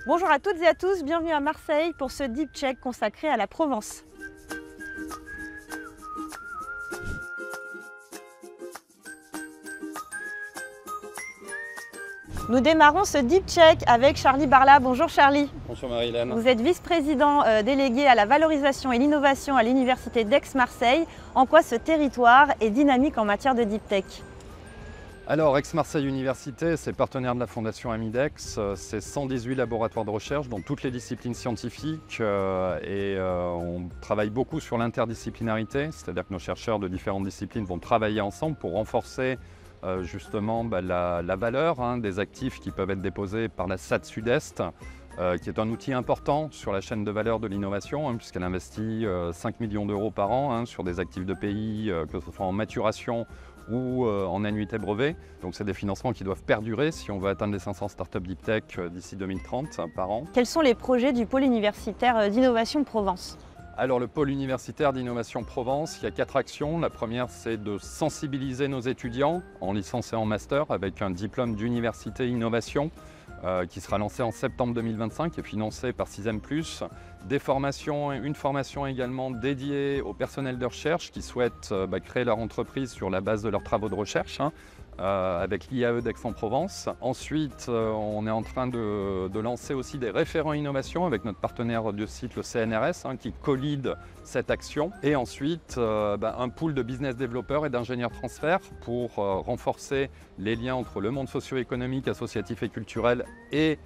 Bonjour à toutes et à tous, bienvenue à Marseille pour ce Deep Check consacré à la Provence. Nous démarrons ce Deep Check avec Charlie Barla. Bonjour Charlie. Bonjour Marie-Hélène. Vous êtes vice-président délégué à la valorisation et l'innovation à l'Université d'Aix-Marseille. En quoi ce territoire est dynamique en matière de Deep Tech? Alors, Aix-Marseille Université, c'est partenaire de la Fondation Amidex. C'est 118 laboratoires de recherche dans toutes les disciplines scientifiques on travaille beaucoup sur l'interdisciplinarité, c'est-à-dire que nos chercheurs de différentes disciplines vont travailler ensemble pour renforcer justement la valeur des actifs qui peuvent être déposés par la SAT Sud-Est, qui est un outil important sur la chaîne de valeur de l'innovation, puisqu'elle investit 5 millions d'euros par an sur des actifs de pays, que ce soit en maturation ou en annuité brevet. Donc c'est des financements qui doivent perdurer si on veut atteindre les 500 startups Deep Tech d'ici 2030 par an. Quels sont les projets du pôle universitaire d'innovation Provence? Alors le pôle universitaire d'innovation Provence, il y a 4 actions. La première, c'est de sensibiliser nos étudiants en licence et en master avec un diplôme d'université innovation qui sera lancé en septembre 2025 et financé par 6M+. Des formations, une formation également dédiée au personnel de recherche qui souhaitent créer leur entreprise sur la base de leurs travaux de recherche. Avec l'IAE d'Aix-en-Provence. Ensuite, on est en train de lancer aussi des référents innovation avec notre partenaire de site, le CNRS, qui co-lead cette action. Et ensuite, un pool de business développeurs et d'ingénieurs transfert pour renforcer les liens entre le monde socio-économique, associatif et culturel et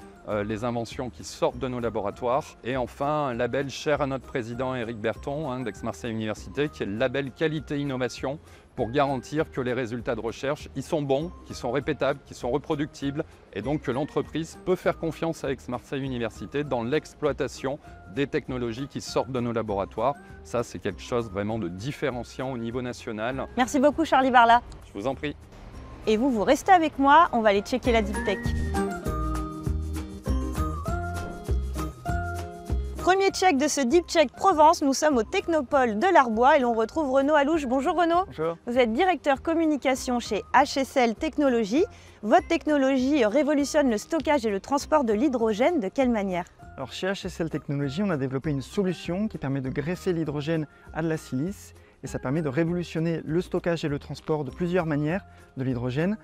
les inventions qui sortent de nos laboratoires. Et enfin, un label cher à notre président Éric Berton d'Aix-Marseille Université, qui est le label qualité innovation, pour garantir que les résultats de recherche ils sont bons, qu'ils sont répétables, qu'ils sont reproductibles et donc que l'entreprise peut faire confiance à Aix-Marseille Université dans l'exploitation des technologies qui sortent de nos laboratoires. Ça, c'est quelque chose vraiment de différenciant au niveau national. Merci beaucoup Charlie Barla. Je vous en prie. Et vous restez avec moi, on va aller checker la Deep Tech. Premier check de ce Deep Check Provence, nous sommes au Technopole de l'Arbois et l'on retrouve Renaud Alouche. Bonjour Renaud. Bonjour. Vous êtes directeur communication chez HSL Technologies. Votre technologie révolutionne le stockage et le transport de l'hydrogène. De quelle manière? Alors chez HSL Technologies, on a développé une solution qui permet de greffer l'hydrogène à de la silice et ça permet de révolutionner le stockage et le transport de plusieurs manières de l'hydrogène.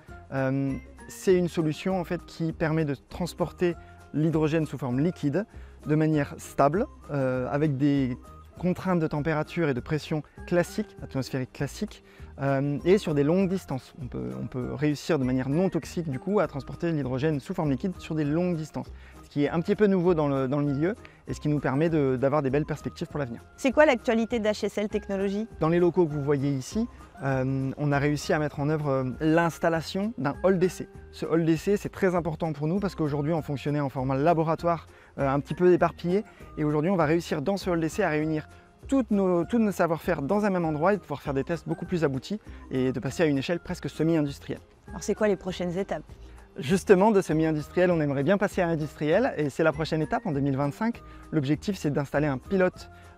C'est une solution en fait qui permet de transporter l'hydrogène sous forme liquide de manière stable, avec des contraintes de température et de pression classiques, atmosphériques classiques, et sur des longues distances. On peut réussir de manière non toxique du coup à transporter l'hydrogène sous forme liquide sur des longues distances, ce qui est un petit peu nouveau dans le milieu et ce qui nous permet d'avoir des belles perspectives pour l'avenir. C'est quoi l'actualité d'HSL Technologies? Dans les locaux que vous voyez ici, on a réussi à mettre en œuvre l'installation d'un hall d'essai. Ce hall d'essai, c'est très important pour nous parce qu'aujourd'hui, on fonctionnait en format laboratoire un petit peu éparpillé. Et aujourd'hui, on va réussir dans ce hall d'essai à réunir tous nos savoir-faire dans un même endroit et de pouvoir faire des tests beaucoup plus aboutis et de passer à une échelle presque semi-industrielle. Alors c'est quoi les prochaines étapes? Justement, de semi-industriel, on aimerait bien passer à industriel et c'est la prochaine étape en 2025. L'objectif, c'est d'installer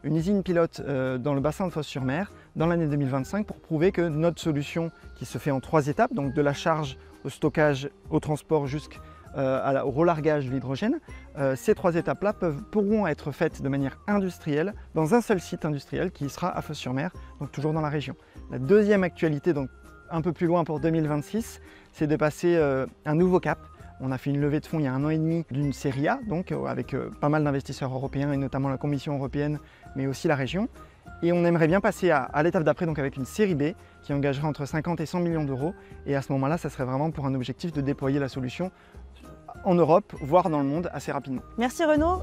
une usine pilote dans le bassin de Fos-sur-Mer dans l'année 2025 pour prouver que notre solution qui se fait en 3 étapes, donc de la charge au stockage, au transport jusqu'au relargage de l'hydrogène, ces 3 étapes-là pourront être faites de manière industrielle dans un seul site industriel qui sera à Fos-sur-Mer, donc toujours dans la région. La deuxième actualité, donc un peu plus loin pour 2026, c'est de passer un nouveau cap. On a fait une levée de fonds il y a 1 an et demi d'une série A, donc avec pas mal d'investisseurs européens et notamment la Commission européenne, mais aussi la région. Et on aimerait bien passer à l'étape d'après, donc avec une série B qui engagerait entre 50 et 100 millions d'euros. Et à ce moment-là, ça serait vraiment pour un objectif de déployer la solution en Europe, voire dans le monde assez rapidement. Merci Renaud.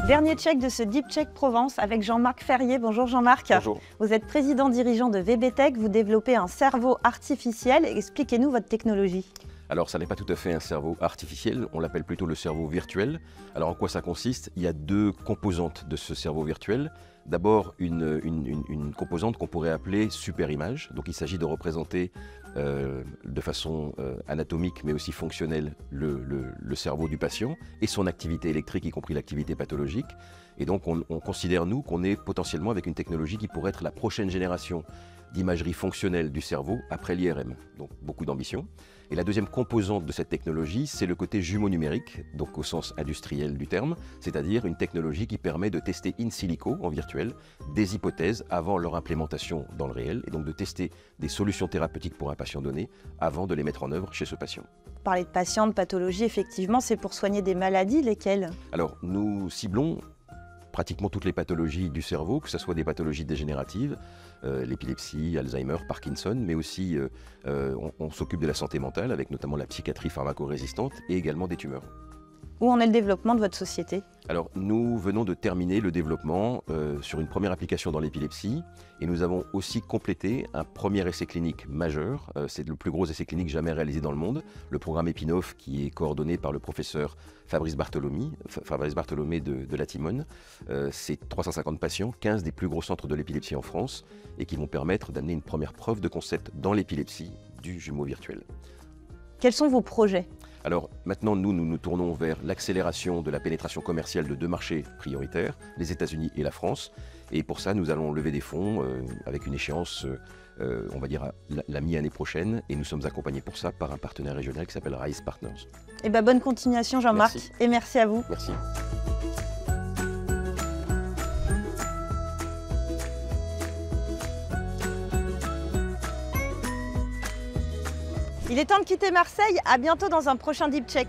Dernier check de ce Deep Check Provence avec Jean-Marc Ferrier. Bonjour Jean-Marc. Bonjour. Vous êtes président dirigeant de VBTech, vous développez un cerveau artificiel. Expliquez-nous votre technologie. Alors ça n'est pas tout à fait un cerveau artificiel, on l'appelle plutôt le cerveau virtuel. Alors en quoi ça consiste? Il y a 2 composantes de ce cerveau virtuel. D'abord une composante qu'on pourrait appeler super image. Donc il s'agit de représenter de façon anatomique mais aussi fonctionnelle le cerveau du patient et son activité électrique, y compris l'activité pathologique. Et donc on considère, nous, qu'on est potentiellement avec une technologie qui pourrait être la prochaine génération d'imagerie fonctionnelle du cerveau après l'IRM. Donc beaucoup d'ambition. Et la deuxième composante de cette technologie, c'est le côté jumeau numérique, donc au sens industriel du terme, c'est-à-dire une technologie qui permet de tester in silico, en virtuel, des hypothèses avant leur implémentation dans le réel, et donc de tester des solutions thérapeutiques pour un patient donné avant de les mettre en œuvre chez ce patient. Parler de patients, de pathologie, effectivement, c'est pour soigner des maladies, lesquelles? Alors, nous ciblons pratiquement toutes les pathologies du cerveau, que ce soit des pathologies dégénératives, l'épilepsie, Alzheimer, Parkinson, mais aussi on s'occupe de la santé mentale avec notamment la psychiatrie pharmacorésistante et également des tumeurs. Où en est le développement de votre société? Alors, nous venons de terminer le développement sur une première application dans l'épilepsie et nous avons aussi complété un premier essai clinique majeur. C'est le plus gros essai clinique jamais réalisé dans le monde, le programme Epinov qui est coordonné par le professeur Fabrice Bartholomé de la Timone. C'est 350 patients, 15 des plus gros centres de l'épilepsie en France et qui vont permettre d'amener une première preuve de concept dans l'épilepsie du jumeau virtuel. Quels sont vos projets? Alors maintenant, nous nous tournons vers l'accélération de la pénétration commerciale de deux marchés prioritaires, les États-Unis et la France. Et pour ça, nous allons lever des fonds avec une échéance, on va dire, la mi-année prochaine. Et nous sommes accompagnés pour ça par un partenaire régional qui s'appelle Rise Partners. Eh ben, bonne continuation, Jean-Marc. Merci. Et merci à vous. Merci. Il est temps de quitter Marseille. À bientôt dans un prochain Deep Check.